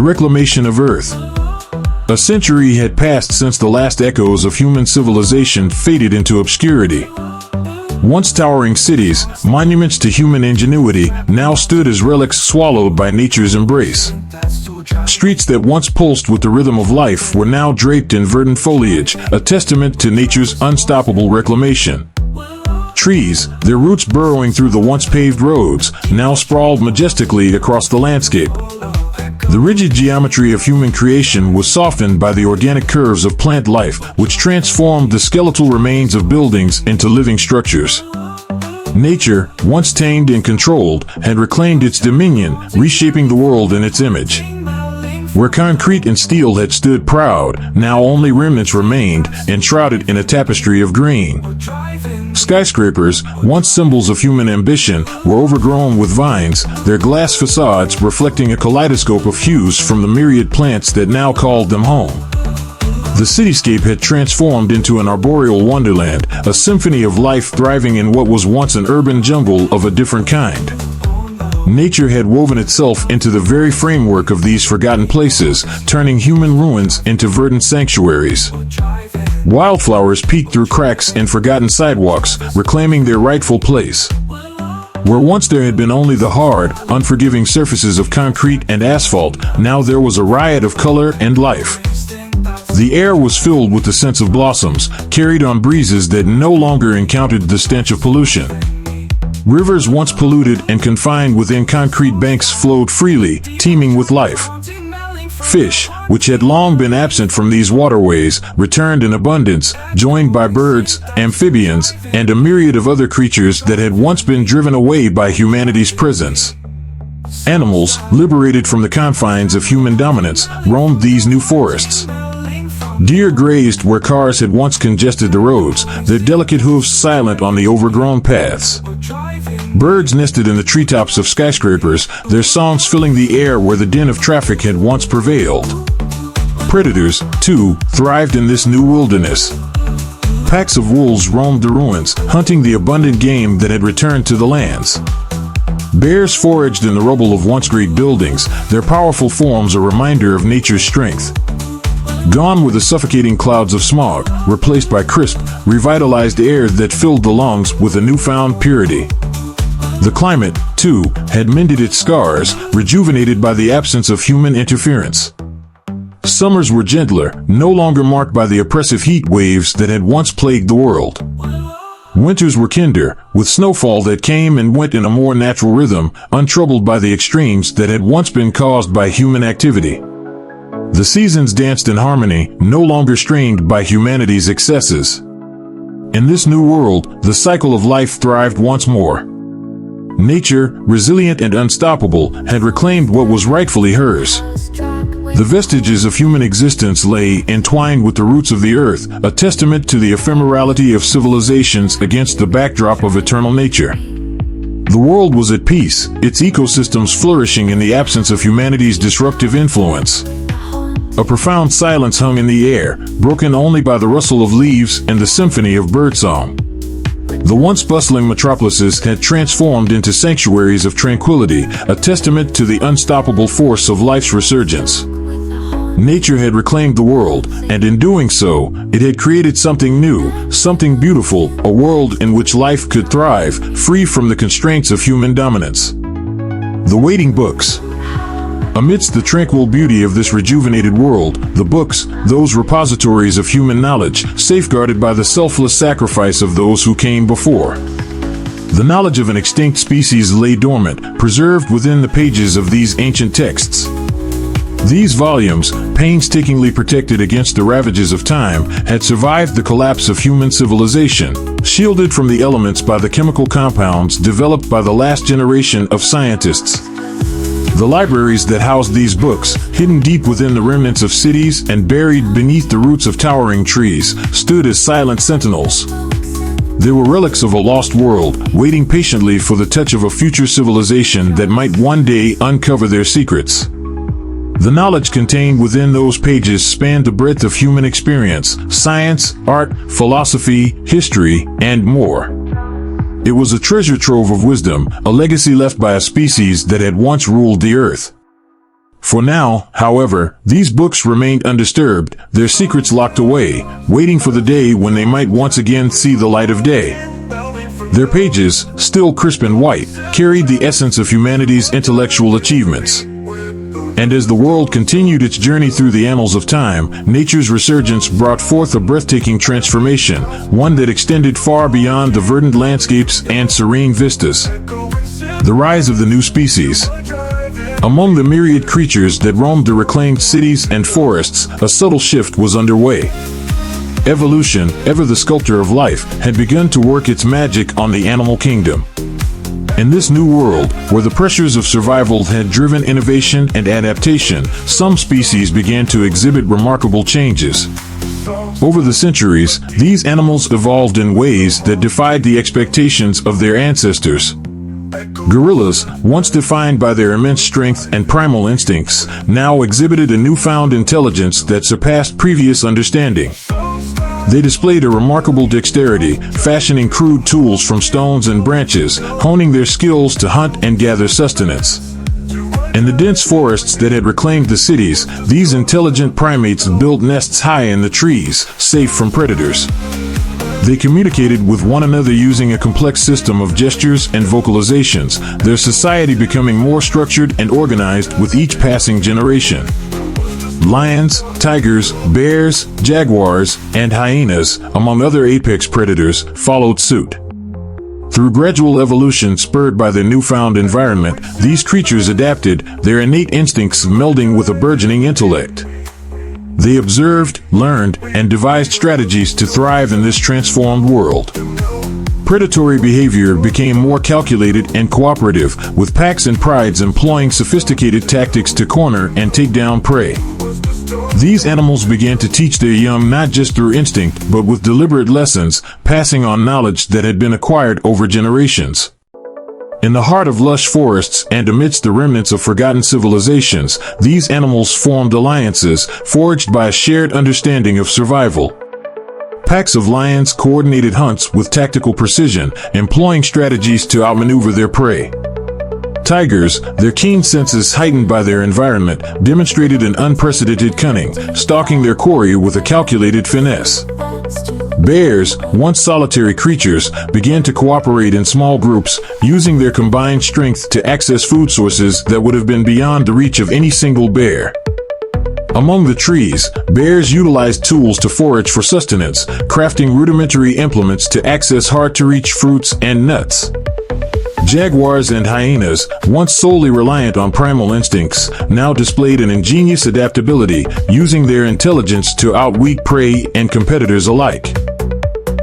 The reclamation of Earth. A century had passed since the last echoes of human civilization faded into obscurity. Once towering cities, monuments to human ingenuity, now stood as relics swallowed by nature's embrace. Streets that once pulsed with the rhythm of life were now draped in verdant foliage, a testament to nature's unstoppable reclamation. Trees, their roots burrowing through the once paved roads, now sprawled majestically across the landscape. The rigid geometry of human creation was softened by the organic curves of plant life, which transformed the skeletal remains of buildings into living structures. Nature, once tamed and controlled, had reclaimed its dominion, reshaping the world in its image. Where concrete and steel had stood proud, now only remnants remained, enshrouded in a tapestry of green. Skyscrapers, once symbols of human ambition, were overgrown with vines, their glass facades reflecting a kaleidoscope of hues from the myriad plants that now called them home. The cityscape had transformed into an arboreal wonderland, a symphony of life thriving in what was once an urban jungle of a different kind. Nature had woven itself into the very framework of these forgotten places, turning human ruins into verdant sanctuaries. Wildflowers peeked through cracks in forgotten sidewalks, reclaiming their rightful place. Where once there had been only the hard, unforgiving surfaces of concrete and asphalt, now there was a riot of color and life. The air was filled with the scents of blossoms, carried on breezes that no longer encountered the stench of pollution. Rivers once polluted and confined within concrete banks flowed freely, teeming with life. Fish, which had long been absent from these waterways, returned in abundance, joined by birds, amphibians, and a myriad of other creatures that had once been driven away by humanity's presence. Animals, liberated from the confines of human dominance, roamed these new forests. Deer grazed where cars had once congested the roads, their delicate hooves silent on the overgrown paths. Birds nested in the treetops of skyscrapers, their songs filling the air where the din of traffic had once prevailed. Predators, too, thrived in this new wilderness. Packs of wolves roamed the ruins, hunting the abundant game that had returned to the lands. Bears foraged in the rubble of once great buildings, their powerful forms a reminder of nature's strength. Gone were the suffocating clouds of smog, replaced by crisp, revitalized air that filled the lungs with a newfound purity. The climate, too, had mended its scars, rejuvenated by the absence of human interference. Summers were gentler, no longer marked by the oppressive heat waves that had once plagued the world. Winters were kinder, with snowfall that came and went in a more natural rhythm, untroubled by the extremes that had once been caused by human activity. The seasons danced in harmony, no longer strained by humanity's excesses. In this new world, the cycle of life thrived once more. Nature, resilient and unstoppable, had reclaimed what was rightfully hers. The vestiges of human existence lay entwined with the roots of the earth, a testament to the ephemerality of civilizations against the backdrop of eternal nature. The world was at peace, its ecosystems flourishing in the absence of humanity's disruptive influence. A profound silence hung in the air, broken only by the rustle of leaves and the symphony of birdsong. The once bustling metropolises had transformed into sanctuaries of tranquility, a testament to the unstoppable force of life's resurgence. Nature had reclaimed the world, and in doing so, it had created something new, something beautiful, a world in which life could thrive, free from the constraints of human dominance. The waiting books. Amidst the tranquil beauty of this rejuvenated world, the books, those repositories of human knowledge, safeguarded by the selfless sacrifice of those who came before. The knowledge of an extinct species lay dormant, preserved within the pages of these ancient texts. These volumes, painstakingly protected against the ravages of time, had survived the collapse of human civilization, shielded from the elements by the chemical compounds developed by the last generation of scientists. The libraries that housed these books, hidden deep within the remnants of cities and buried beneath the roots of towering trees, stood as silent sentinels. They were relics of a lost world, waiting patiently for the touch of a future civilization that might one day uncover their secrets. The knowledge contained within those pages spanned the breadth of human experience, science, art, philosophy, history, and more. It was a treasure trove of wisdom, a legacy left by a species that had once ruled the earth. For now, however, these books remained undisturbed, their secrets locked away, waiting for the day when they might once again see the light of day. Their pages, still crisp and white, carried the essence of humanity's intellectual achievements. And as the world continued its journey through the annals of time, nature's resurgence brought forth a breathtaking transformation, one that extended far beyond the verdant landscapes and serene vistas. The rise of the new species. Among the myriad creatures that roamed the reclaimed cities and forests, a subtle shift was underway. Evolution, ever the sculptor of life, had begun to work its magic on the animal kingdom. In this new world, where the pressures of survival had driven innovation and adaptation, some species began to exhibit remarkable changes. Over the centuries, these animals evolved in ways that defied the expectations of their ancestors. Gorillas, once defined by their immense strength and primal instincts, now exhibited a newfound intelligence that surpassed previous understanding. They displayed a remarkable dexterity, fashioning crude tools from stones and branches, honing their skills to hunt and gather sustenance. In the dense forests that had reclaimed the cities, these intelligent primates built nests high in the trees, safe from predators. They communicated with one another using a complex system of gestures and vocalizations, their society becoming more structured and organized with each passing generation. Lions, tigers, bears, jaguars, and hyenas, among other apex predators, followed suit. Through gradual evolution spurred by their newfound environment, these creatures adapted, their innate instincts melding with a burgeoning intellect. They observed, learned, and devised strategies to thrive in this transformed world. Predatory behavior became more calculated and cooperative, with packs and prides employing sophisticated tactics to corner and take down prey. These animals began to teach their young not just through instinct, but with deliberate lessons, passing on knowledge that had been acquired over generations. In the heart of lush forests and amidst the remnants of forgotten civilizations, these animals formed alliances, forged by a shared understanding of survival. Packs of lions coordinated hunts with tactical precision, employing strategies to outmaneuver their prey. Tigers, their keen senses heightened by their environment, demonstrated an unprecedented cunning, stalking their quarry with a calculated finesse. Bears, once solitary creatures, began to cooperate in small groups, using their combined strength to access food sources that would have been beyond the reach of any single bear. Among the trees, bears utilized tools to forage for sustenance, crafting rudimentary implements to access hard-to-reach fruits and nuts. Jaguars and hyenas, once solely reliant on primal instincts, now displayed an ingenious adaptability, using their intelligence to outwit prey and competitors alike.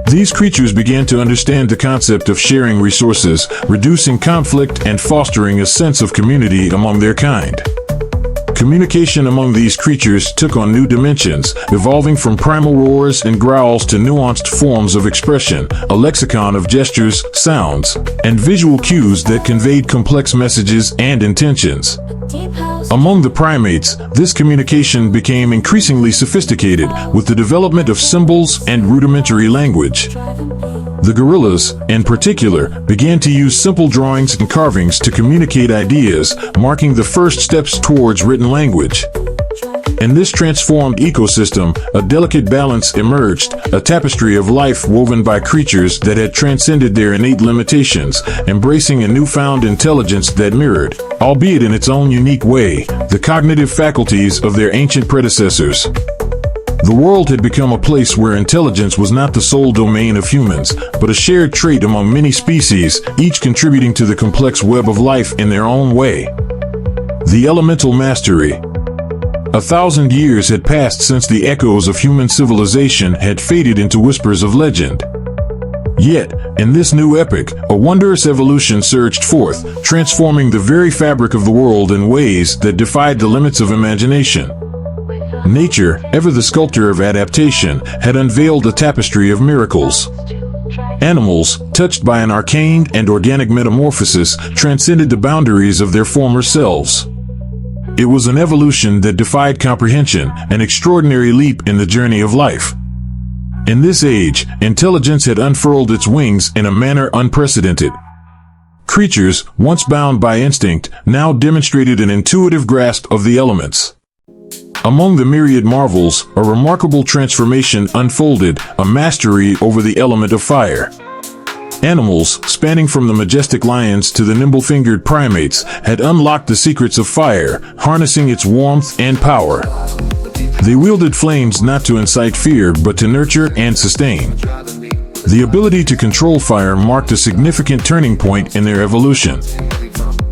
These creatures began to understand the concept of sharing resources, reducing conflict and fostering a sense of community among their kind. Communication among these creatures took on new dimensions, evolving from primal roars and growls to nuanced forms of expression, a lexicon of gestures, sounds, and visual cues that conveyed complex messages and intentions. Among the primates, this communication became increasingly sophisticated, with the development of symbols and rudimentary language. The gorillas, in particular, began to use simple drawings and carvings to communicate ideas, marking the first steps towards written language. In this transformed ecosystem, a delicate balance emerged, a tapestry of life woven by creatures that had transcended their innate limitations, embracing a newfound intelligence that mirrored, albeit in its own unique way, the cognitive faculties of their ancient predecessors. The world had become a place where intelligence was not the sole domain of humans, but a shared trait among many species, each contributing to the complex web of life in their own way. The elemental mastery. 1,000 years had passed since the echoes of human civilization had faded into whispers of legend. Yet, in this new epoch, a wondrous evolution surged forth, transforming the very fabric of the world in ways that defied the limits of imagination. Nature, ever the sculptor of adaptation, had unveiled a tapestry of miracles. Animals, touched by an arcane and organic metamorphosis, transcended the boundaries of their former selves. It was an evolution that defied comprehension, an extraordinary leap in the journey of life. In this age, intelligence had unfurled its wings in a manner unprecedented. Creatures, once bound by instinct, now demonstrated an intuitive grasp of the elements. Among the myriad marvels, a remarkable transformation unfolded, a mastery over the element of fire. Animals, spanning from the majestic lions to the nimble-fingered primates, had unlocked the secrets of fire, harnessing its warmth and power. They wielded flames not to incite fear but to nurture and sustain. The ability to control fire marked a significant turning point in their evolution.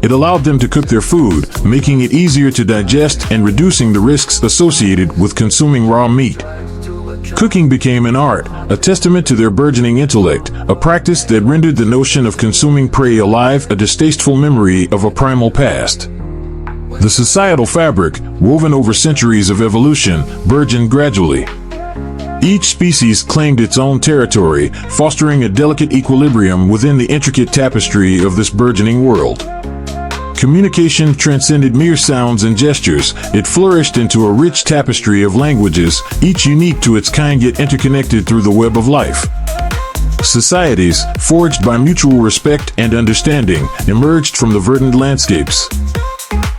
It allowed them to cook their food, making it easier to digest and reducing the risks associated with consuming raw meat. Cooking became an art, a testament to their burgeoning intellect, a practice that rendered the notion of consuming prey alive a distasteful memory of a primal past. The societal fabric, woven over centuries of evolution, burgeoned gradually. Each species claimed its own territory, fostering a delicate equilibrium within the intricate tapestry of this burgeoning world. Communication transcended mere sounds and gestures. It flourished into a rich tapestry of languages, each unique to its kind yet interconnected through the web of life. Societies, forged by mutual respect and understanding, emerged from the verdant landscapes.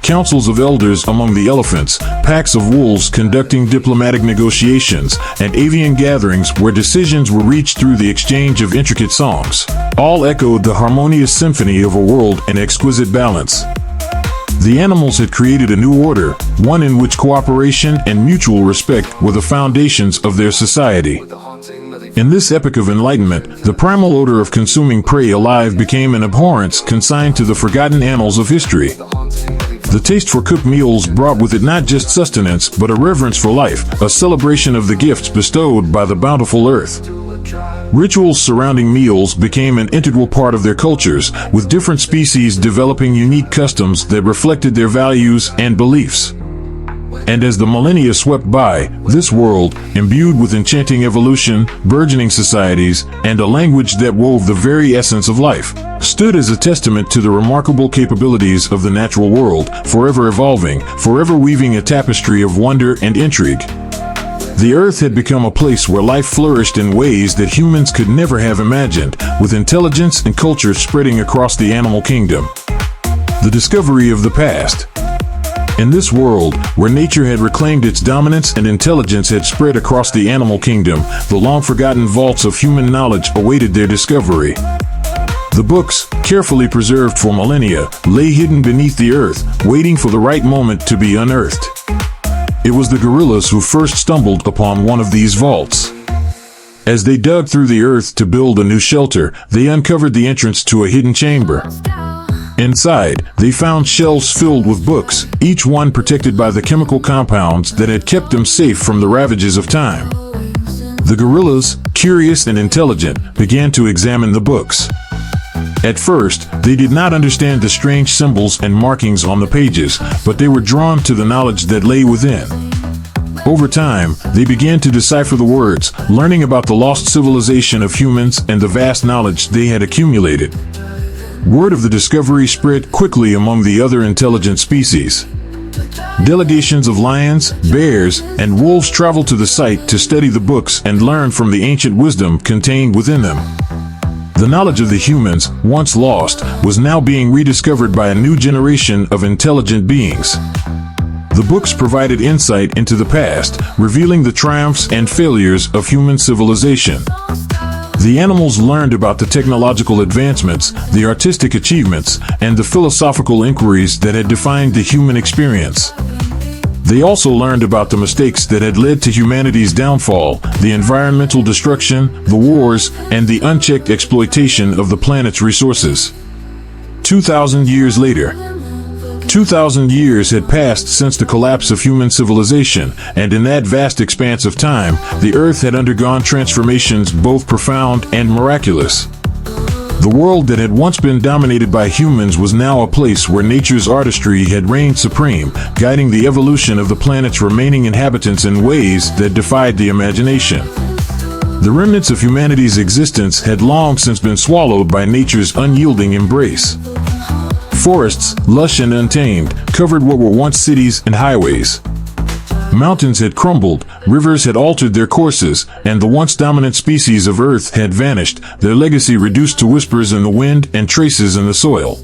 Councils of elders among the elephants, packs of wolves conducting diplomatic negotiations, and avian gatherings where decisions were reached through the exchange of intricate songs, all echoed the harmonious symphony of a world in exquisite balance. The animals had created a new order, one in which cooperation and mutual respect were the foundations of their society. In this epoch of enlightenment, the primal odor of consuming prey alive became an abhorrence consigned to the forgotten annals of history. The taste for cooked meals brought with it not just sustenance but a reverence for life, a celebration of the gifts bestowed by the bountiful earth. Rituals surrounding meals became an integral part of their cultures, with different species developing unique customs that reflected their values and beliefs. And as the millennia swept by, this world, imbued with enchanting evolution, burgeoning societies, and a language that wove the very essence of life, stood as a testament to the remarkable capabilities of the natural world, forever evolving, forever weaving a tapestry of wonder and intrigue. The earth had become a place where life flourished in ways that humans could never have imagined, with intelligence and culture spreading across the animal kingdom. The discovery of the past. In this world, where nature had reclaimed its dominance and intelligence had spread across the animal kingdom, the long-forgotten vaults of human knowledge awaited their discovery. The books, carefully preserved for millennia, lay hidden beneath the earth, waiting for the right moment to be unearthed. It was the gorillas who first stumbled upon one of these vaults. As they dug through the earth to build a new shelter, they uncovered the entrance to a hidden chamber. Inside, they found shelves filled with books, each one protected by the chemical compounds that had kept them safe from the ravages of time. The gorillas, curious and intelligent, began to examine the books. At first, they did not understand the strange symbols and markings on the pages, but they were drawn to the knowledge that lay within. Over time, they began to decipher the words, learning about the lost civilization of humans and the vast knowledge they had accumulated. Word of the discovery spread quickly among the other intelligent species. Delegations of lions, bears, and wolves traveled to the site to study the books and learn from the ancient wisdom contained within them. The knowledge of the humans, once lost, was now being rediscovered by a new generation of intelligent beings. The books provided insight into the past, revealing the triumphs and failures of human civilization. The animals learned about the technological advancements, the artistic achievements, and the philosophical inquiries that had defined the human experience. They also learned about the mistakes that had led to humanity's downfall, the environmental destruction, the wars, and the unchecked exploitation of the planet's resources. 2,000 years later. 2,000 years had passed since the collapse of human civilization, and in that vast expanse of time, the Earth had undergone transformations both profound and miraculous. The world that had once been dominated by humans was now a place where nature's artistry had reigned supreme, guiding the evolution of the planet's remaining inhabitants in ways that defied the imagination. The remnants of humanity's existence had long since been swallowed by nature's unyielding embrace. Forests, lush and untamed, covered what were once cities and highways. Mountains had crumbled, rivers had altered their courses, and the once dominant species of Earth had vanished, their legacy reduced to whispers in the wind and traces in the soil.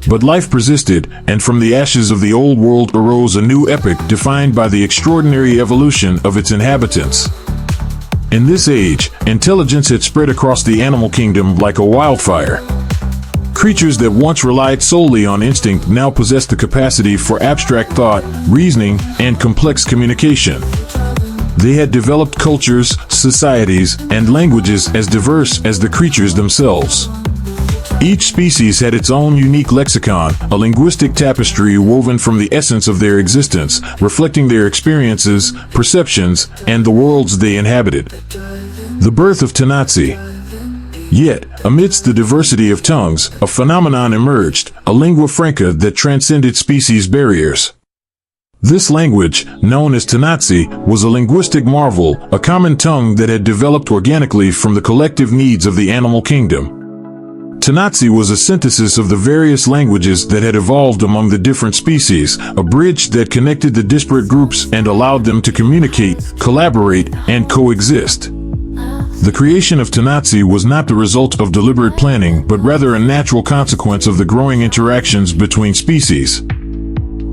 But life persisted, and from the ashes of the old world arose a new epoch defined by the extraordinary evolution of its inhabitants. In this age, intelligence had spread across the animal kingdom like a wildfire. Creatures that once relied solely on instinct now possessed the capacity for abstract thought, reasoning, and complex communication. They had developed cultures, societies, and languages as diverse as the creatures themselves. Each species had its own unique lexicon, a linguistic tapestry woven from the essence of their existence, reflecting their experiences, perceptions, and the worlds they inhabited. The birth of Tanatsi. Yet, amidst the diversity of tongues, a phenomenon emerged, a lingua franca that transcended species barriers. This language, known as Tanatsi, was a linguistic marvel, a common tongue that had developed organically from the collective needs of the animal kingdom. Tanatsi was a synthesis of the various languages that had evolved among the different species, a bridge that connected the disparate groups and allowed them to communicate, collaborate, and coexist. The creation of Tanatsi was not the result of deliberate planning, but rather a natural consequence of the growing interactions between species.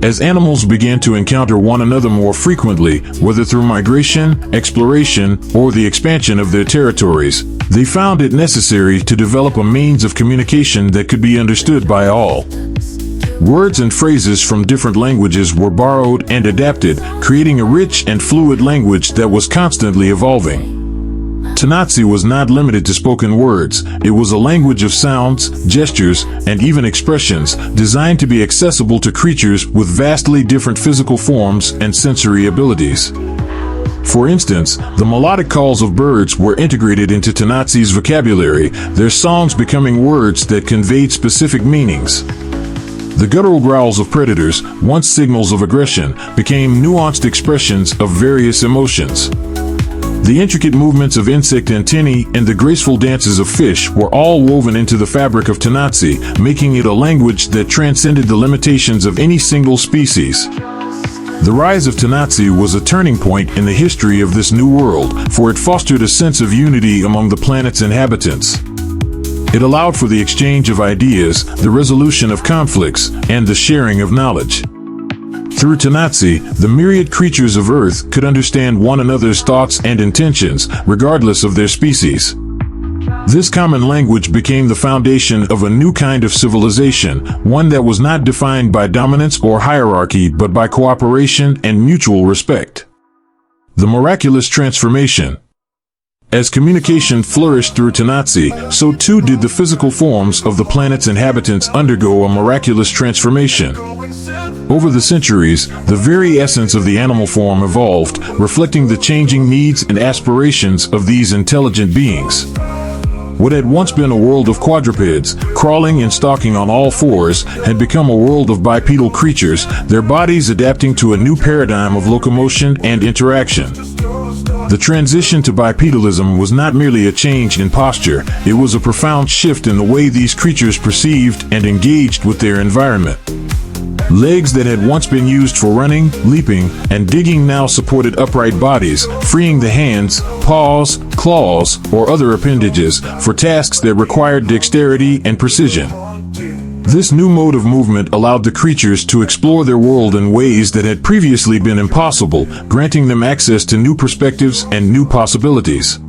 As animals began to encounter one another more frequently, whether through migration, exploration, or the expansion of their territories, they found it necessary to develop a means of communication that could be understood by all. Words and phrases from different languages were borrowed and adapted, creating a rich and fluid language that was constantly evolving. Tanatsi was not limited to spoken words. It was a language of sounds, gestures, and even expressions, designed to be accessible to creatures with vastly different physical forms and sensory abilities. For instance, the melodic calls of birds were integrated into Tanatsi's vocabulary, their songs becoming words that conveyed specific meanings. The guttural growls of predators, once signals of aggression, became nuanced expressions of various emotions. The intricate movements of insect antennae and the graceful dances of fish were all woven into the fabric of Tanatsi, making it a language that transcended the limitations of any single species. The rise of Tanatsi was a turning point in the history of this new world, for it fostered a sense of unity among the planet's inhabitants. It allowed for the exchange of ideas, the resolution of conflicts, and the sharing of knowledge. Through Tanatsi, the myriad creatures of Earth could understand one another's thoughts and intentions, regardless of their species. This common language became the foundation of a new kind of civilization, one that was not defined by dominance or hierarchy but by cooperation and mutual respect. The miraculous transformation. As communication flourished through Tanatsi, so too did the physical forms of the planet's inhabitants undergo a miraculous transformation. Over the centuries, the very essence of the animal form evolved, reflecting the changing needs and aspirations of these intelligent beings. What had once been a world of quadrupeds, crawling and stalking on all fours, had become a world of bipedal creatures, their bodies adapting to a new paradigm of locomotion and interaction. The transition to bipedalism was not merely a change in posture, it was a profound shift in the way these creatures perceived and engaged with their environment. Legs that had once been used for running, leaping, and digging now supported upright bodies, freeing the hands, paws, claws, or other appendages for tasks that required dexterity and precision. This new mode of movement allowed the creatures to explore their world in ways that had previously been impossible, granting them access to new perspectives and new possibilities.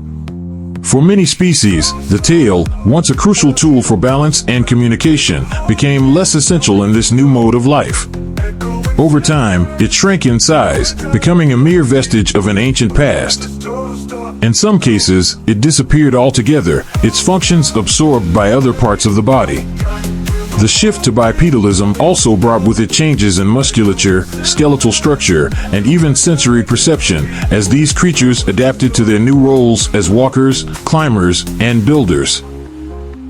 For many species, the tail, once a crucial tool for balance and communication, became less essential in this new mode of life. Over time, it shrank in size, becoming a mere vestige of an ancient past. In some cases, it disappeared altogether, its functions absorbed by other parts of the body. The shift to bipedalism also brought with it changes in musculature, skeletal structure, and even sensory perception, as these creatures adapted to their new roles as walkers, climbers, and builders.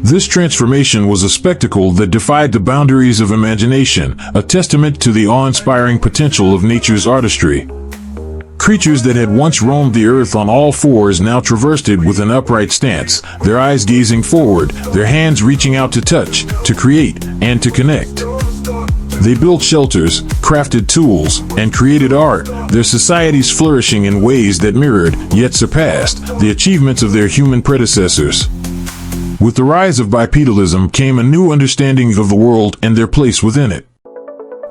This transformation was a spectacle that defied the boundaries of imagination, a testament to the awe-inspiring potential of nature's artistry. Creatures that had once roamed the earth on all fours now traversed it with an upright stance, their eyes gazing forward, their hands reaching out to touch, to create, and to connect. They built shelters, crafted tools, and created art, their societies flourishing in ways that mirrored, yet surpassed, the achievements of their human predecessors. With the rise of bipedalism came a new understanding of the world and their place within it.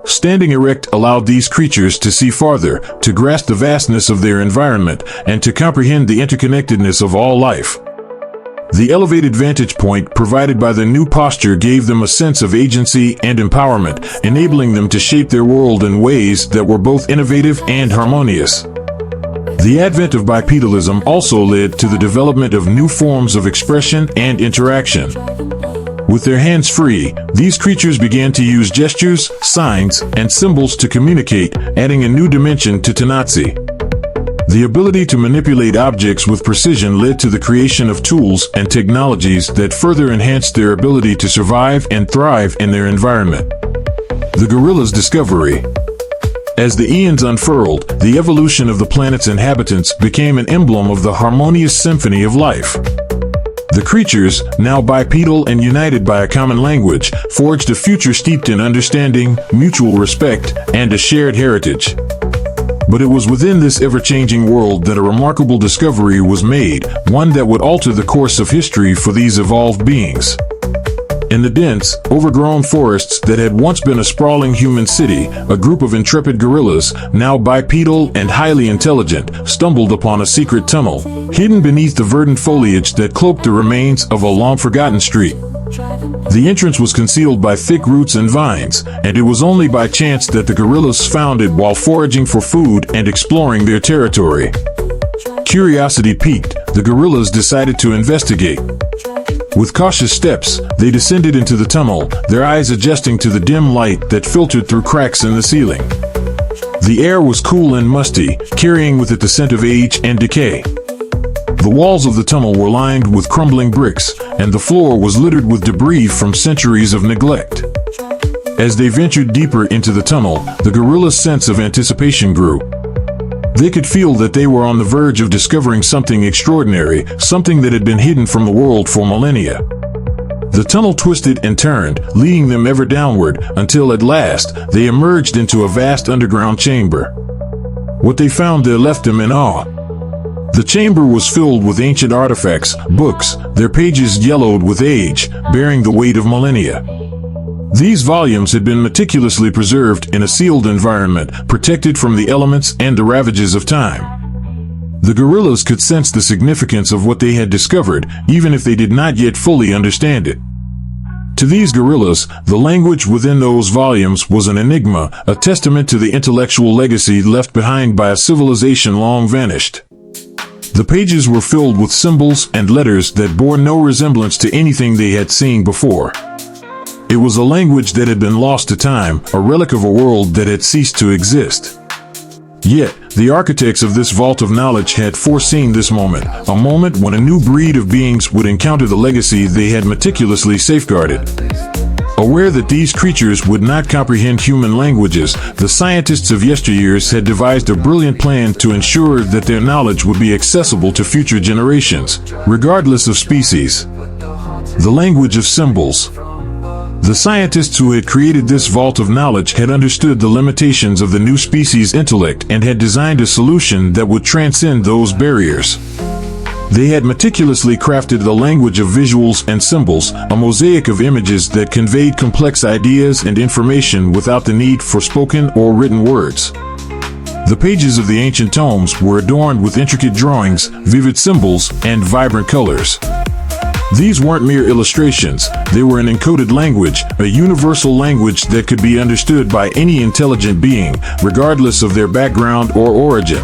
Standing erect allowed these creatures to see farther, to grasp the vastness of their environment, and to comprehend the interconnectedness of all life. The elevated vantage point provided by their new posture gave them a sense of agency and empowerment, enabling them to shape their world in ways that were both innovative and harmonious. The advent of bipedalism also led to the development of new forms of expression and interaction. With their hands free, these creatures began to use gestures, signs, and symbols to communicate, adding a new dimension to Tanatsi. The ability to manipulate objects with precision led to the creation of tools and technologies that further enhanced their ability to survive and thrive in their environment. The gorilla's discovery. As the eons unfurled, the evolution of the planet's inhabitants became an emblem of the harmonious symphony of life. The creatures, now bipedal and united by a common language, forged a future steeped in understanding, mutual respect, and a shared heritage. But it was within this ever-changing world that a remarkable discovery was made, one that would alter the course of history for these evolved beings. In the dense, overgrown forests that had once been a sprawling human city, a group of intrepid gorillas, now bipedal and highly intelligent, stumbled upon a secret tunnel, hidden beneath the verdant foliage that cloaked the remains of a long-forgotten street. The entrance was concealed by thick roots and vines, and it was only by chance that the gorillas found it while foraging for food and exploring their territory. Curiosity piqued, the gorillas decided to investigate. With cautious steps, they descended into the tunnel, their eyes adjusting to the dim light that filtered through cracks in the ceiling. The air was cool and musty, carrying with it the scent of age and decay. The walls of the tunnel were lined with crumbling bricks, and the floor was littered with debris from centuries of neglect. As they ventured deeper into the tunnel, the gorilla's sense of anticipation grew. They could feel that they were on the verge of discovering something extraordinary, something that had been hidden from the world for millennia. The tunnel twisted and turned, leading them ever downward, until at last, they emerged into a vast underground chamber. What they found there left them in awe. The chamber was filled with ancient artifacts, books, their pages yellowed with age, bearing the weight of millennia. These volumes had been meticulously preserved in a sealed environment, protected from the elements and the ravages of time. The gorillas could sense the significance of what they had discovered, even if they did not yet fully understand it. To these gorillas, the language within those volumes was an enigma, a testament to the intellectual legacy left behind by a civilization long vanished. The pages were filled with symbols and letters that bore no resemblance to anything they had seen before. It was a language that had been lost to time, a relic of a world that had ceased to exist. Yet, the architects of this vault of knowledge had foreseen this moment, a moment when a new breed of beings would encounter the legacy they had meticulously safeguarded. Aware that these creatures would not comprehend human languages, the scientists of yesteryears had devised a brilliant plan to ensure that their knowledge would be accessible to future generations, regardless of species. The language of symbols. The scientists who had created this vault of knowledge had understood the limitations of the new species' intellect and had designed a solution that would transcend those barriers. They had meticulously crafted the language of visuals and symbols, a mosaic of images that conveyed complex ideas and information without the need for spoken or written words. The pages of the ancient tomes were adorned with intricate drawings, vivid symbols, and vibrant colors. These weren't mere illustrations, they were an encoded language, a universal language that could be understood by any intelligent being, regardless of their background or origin.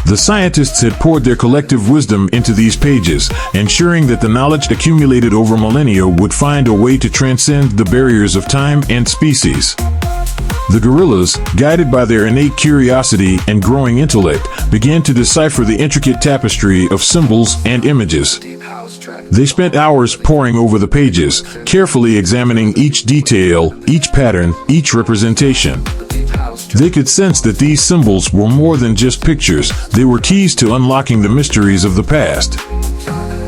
The scientists had poured their collective wisdom into these pages, ensuring that the knowledge accumulated over millennia would find a way to transcend the barriers of time and species. The gorillas, guided by their innate curiosity and growing intellect, began to decipher the intricate tapestry of symbols and images. They spent hours poring over the pages, carefully examining each detail, each pattern, each representation. They could sense that these symbols were more than just pictures, they were keys to unlocking the mysteries of the past.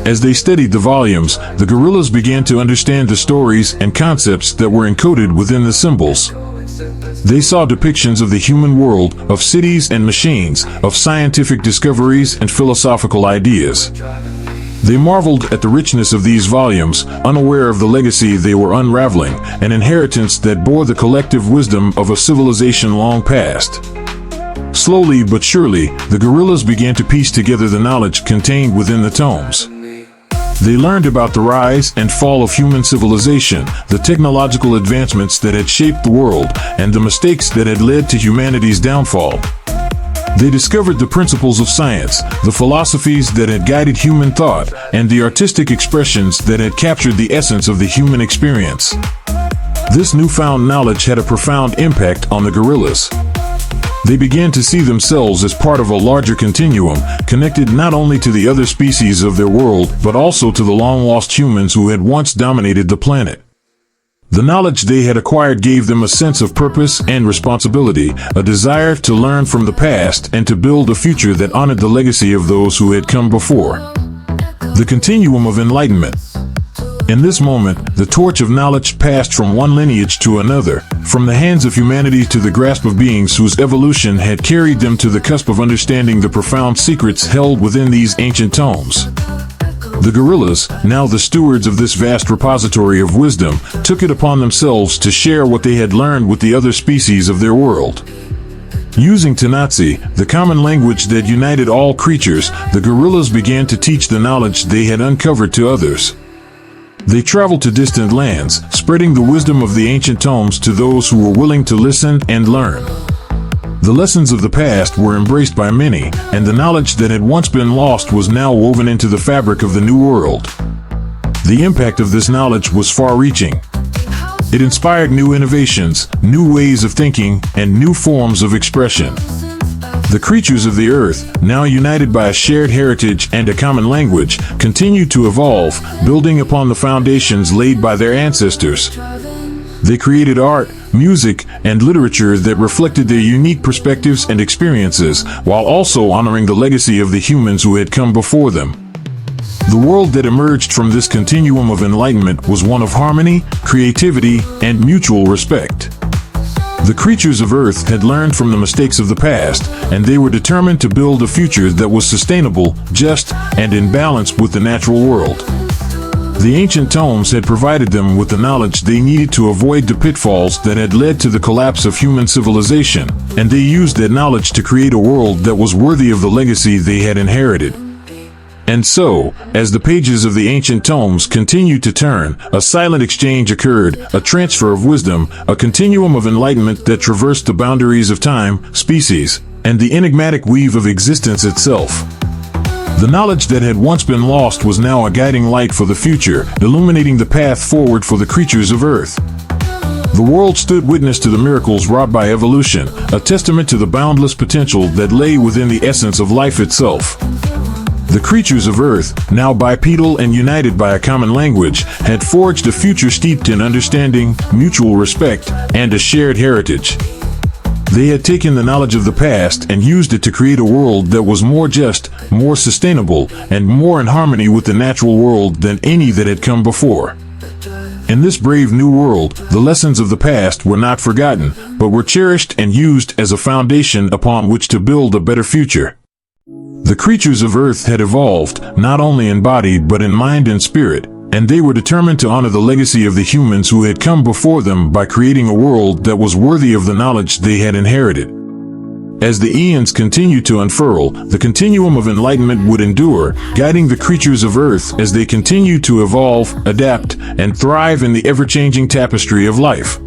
As they studied the volumes, the gorillas began to understand the stories and concepts that were encoded within the symbols. They saw depictions of the human world, of cities and machines, of scientific discoveries and philosophical ideas. They marveled at the richness of these volumes, unaware of the legacy they were unraveling, an inheritance that bore the collective wisdom of a civilization long past. Slowly but surely, the gorillas began to piece together the knowledge contained within the tomes. They learned about the rise and fall of human civilization, the technological advancements that had shaped the world, and the mistakes that had led to humanity's downfall. They discovered the principles of science, the philosophies that had guided human thought, and the artistic expressions that had captured the essence of the human experience. This newfound knowledge had a profound impact on the gorillas. They began to see themselves as part of a larger continuum, connected not only to the other species of their world, but also to the long-lost humans who had once dominated the planet. The knowledge they had acquired gave them a sense of purpose and responsibility, a desire to learn from the past and to build a future that honored the legacy of those who had come before. The continuum of enlightenment. In this moment, the torch of knowledge passed from one lineage to another, from the hands of humanity to the grasp of beings whose evolution had carried them to the cusp of understanding the profound secrets held within these ancient tomes. The gorillas, now the stewards of this vast repository of wisdom, took it upon themselves to share what they had learned with the other species of their world. Using Tanatsi, the common language that united all creatures, the gorillas began to teach the knowledge they had uncovered to others. They traveled to distant lands, spreading the wisdom of the ancient tomes to those who were willing to listen and learn. The lessons of the past were embraced by many, and the knowledge that had once been lost was now woven into the fabric of the new world. The impact of this knowledge was far-reaching. It inspired new innovations, new ways of thinking, and new forms of expression. The creatures of the earth, now united by a shared heritage and a common language, continued to evolve, building upon the foundations laid by their ancestors. They created art, music, and literature that reflected their unique perspectives and experiences, while also honoring the legacy of the humans who had come before them. The world that emerged from this continuum of enlightenment was one of harmony, creativity, and mutual respect. The creatures of Earth had learned from the mistakes of the past, and they were determined to build a future that was sustainable, just, and in balance with the natural world. The ancient tomes had provided them with the knowledge they needed to avoid the pitfalls that had led to the collapse of human civilization, and they used that knowledge to create a world that was worthy of the legacy they had inherited. And so, as the pages of the ancient tomes continued to turn, a silent exchange occurred, a transfer of wisdom, a continuum of enlightenment that traversed the boundaries of time, species, and the enigmatic weave of existence itself. The knowledge that had once been lost was now a guiding light for the future, illuminating the path forward for the creatures of Earth. The world stood witness to the miracles wrought by evolution, a testament to the boundless potential that lay within the essence of life itself. The creatures of Earth, now bipedal and united by a common language, had forged a future steeped in understanding, mutual respect, and a shared heritage. They had taken the knowledge of the past and used it to create a world that was more just, more sustainable, and more in harmony with the natural world than any that had come before. In this brave new world, the lessons of the past were not forgotten, but were cherished and used as a foundation upon which to build a better future. The creatures of Earth had evolved, not only in body but in mind and spirit, and they were determined to honor the legacy of the humans who had come before them by creating a world that was worthy of the knowledge they had inherited. As the eons continued to unfurl, the continuum of enlightenment would endure, guiding the creatures of Earth as they continued to evolve, adapt, and thrive in the ever-changing tapestry of life.